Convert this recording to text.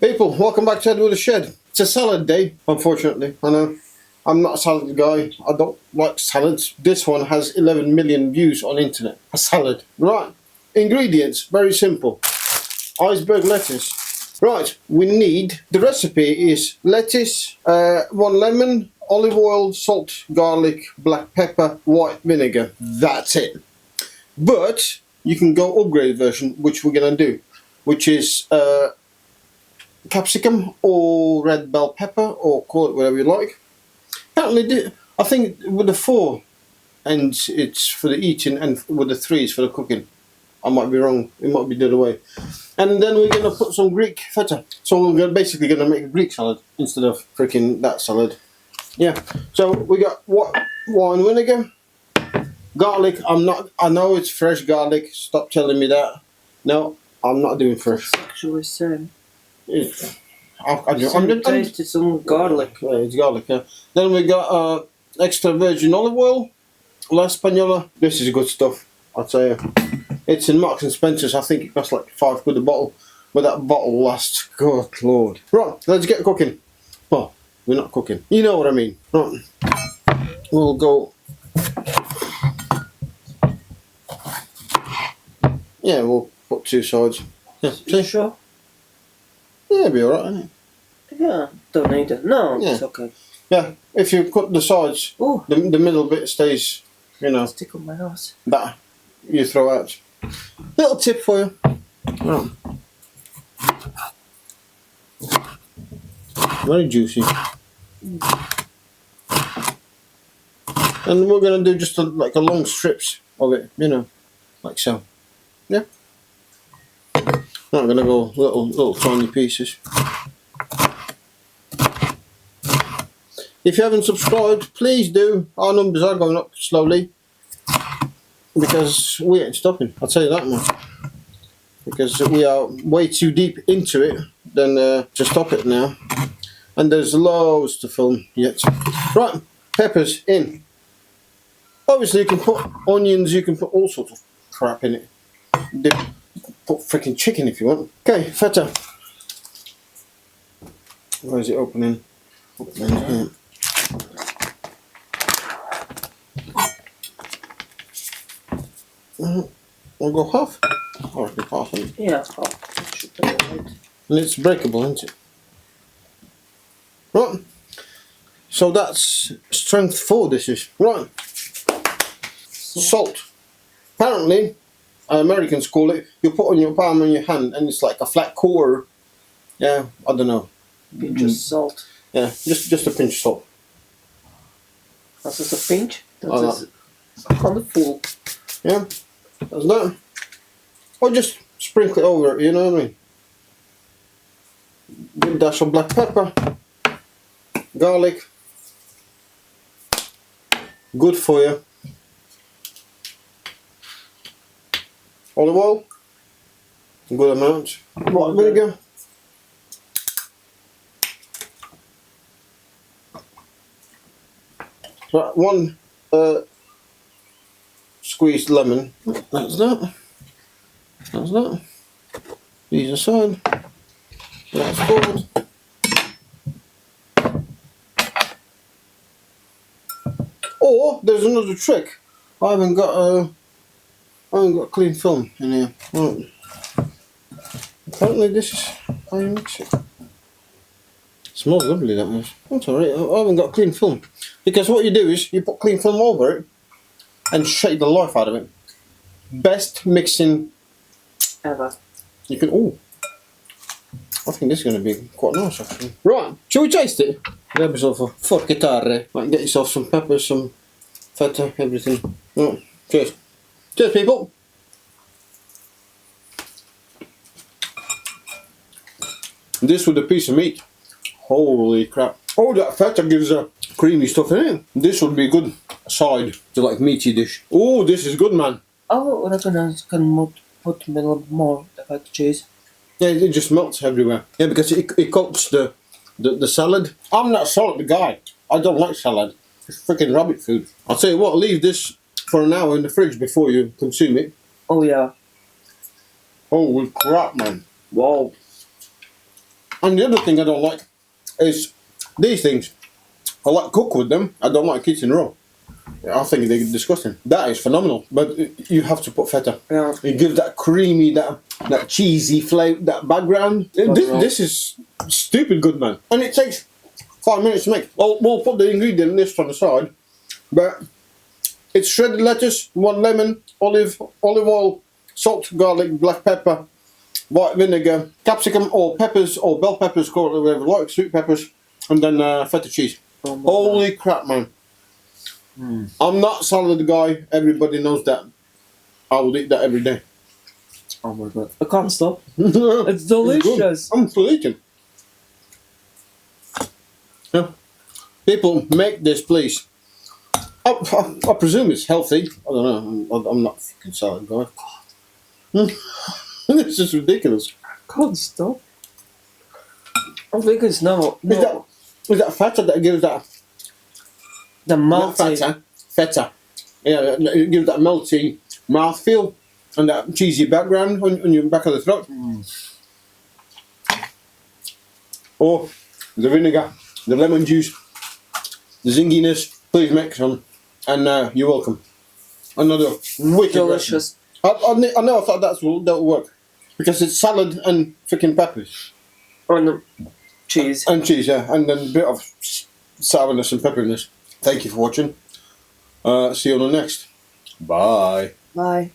People, welcome back to Ed with a Shed. It's a salad day, unfortunately. I know. I'm not a salad guy. I don't like salads. This one has 11 million views on internet. A salad. Right. Ingredients, very simple. Iceberg lettuce. Right, we need, the recipe is lettuce, 1 lemon, olive oil, salt, garlic, black pepper, white vinegar. That's it. But you can go upgrade version, which we're going to do, which is capsicum or red bell pepper, or call it whatever you like. Apparently, I think with the 4 ends it's for the eating, and with the 3 is for the cooking. I might be wrong. It might be the other way. And then we're going to put some Greek feta. So we're basically going to make a Greek salad instead of freaking that salad. Yeah. So we got wine vinegar, garlic. I know it's fresh garlic. Stop telling me that. No, I'm not doing fresh. It's actually same. I'm tasted some garlic. Yeah, it's garlic. Yeah. Then we got extra virgin olive oil, La Española. This is good stuff, I'll tell you. It's in Marks and Spencer's. I think it costs like £5 a bottle, but that bottle lasts. God Lord. Right, let's get cooking. Well, we're not cooking. You know what I mean. Right. We'll go. Yeah, we'll put 2 sides. Yeah, You sure? Yeah, it'll be alright, isn't it? Yeah, don't need it. No, Yeah. it's okay. Yeah, if you cut the sides, Oh, the middle bit stays, you know, stick on my nose. that you throw out. Little tip for you. Right. Very juicy. And we're going to do just like a long strips of it, you know, like so. Yeah. Not going to go little tiny pieces. If you haven't subscribed, please do. Our numbers are going up slowly because we ain't stopping. I'll tell you that much. Because we are way too deep into it than to stop it now. And there's loads to film yet. Right, peppers in. Obviously, you can put onions. You can put all sorts of crap in it. Put freaking chicken if you want. Okay, feta. Where is it opening? Here. We'll go half. Or I can half it. Yeah, half. Should be right. And it's breakable, isn't it? Right. So that's strength 4 dishes. Right. Salt. Apparently, Americans call it, you put on your palm on your hand and it's like a flat core. Yeah, I don't know. Pinch of salt. Yeah, just a pinch of salt. That's just a pinch. Oh, That's a handful. Yeah, that's that. Or just sprinkle it over it, you know what I mean? Good dash of black pepper, garlic, good for you. Olive oil, good amount. White vinegar. Right, 1 squeezed lemon. That's that. That's that. These aside. That's forward. Or there's another trick. I haven't got clean film in here. Right. Apparently this is how you mix it. Smells lovely, that much. That's alright. I haven't got clean film. Because what you do is you put clean film over it and shake the life out of it. Best mixing Ever. you can. Oh, I think this is going to be quite nice actually. Right, shall we taste it? Grab yourself a forchettare. Right, get yourself some peppers, some feta, everything. Right, cheers. Cheers, people. This with a piece of meat. Holy crap. Oh, that feta gives a creamy stuff in it. This would be a good side to like meaty dish. Oh, this is good, man. Oh, I reckon I can put a little more feta cheese. Yeah, it just melts everywhere. Yeah, because it coats the salad. I'm not a salad guy. I don't like salad. It's freaking rabbit food. I'll tell you what, leave this for an hour in the fridge before you consume it. Oh yeah. Holy crap, man. Wow. And the other thing I don't like is these things. I like cook with them. I don't like eating raw. I think they're disgusting. That is phenomenal, but you have to put feta. Yeah. It gives that creamy, that cheesy flavor, that background. This is stupid good, man. And it takes 5 minutes to make. Well, we'll put the ingredient list on the side, but it's shredded lettuce, 1 lemon, olive oil, salt, garlic, black pepper, white vinegar, capsicum or peppers or bell peppers, call it whatever you like, sweet peppers, and then feta cheese. Oh my Holy crap, man. I'm not salad guy, everybody knows that. I would eat that every day. Oh my god. I can't stop. It's It's delicious. I'm still eating. Yeah. People make this, please. I presume it's healthy. I don't know. I'm not a fucking salad guy. This is ridiculous. Can't stop. I think it's no. Is that feta that gives that? The Not melty. feta. Feta. Yeah, it gives that melty mouthfeel and that cheesy background on your back of the throat. Or the vinegar, the lemon juice, the zinginess. Please make some, and you're welcome. Another wicked Delicious. recipe. I never thought that would work because it's salad and freaking peppers On cheese. and cheese, yeah, and then a bit of sourness and pepperiness. Thank you for watching. See you on the next. Bye. Bye.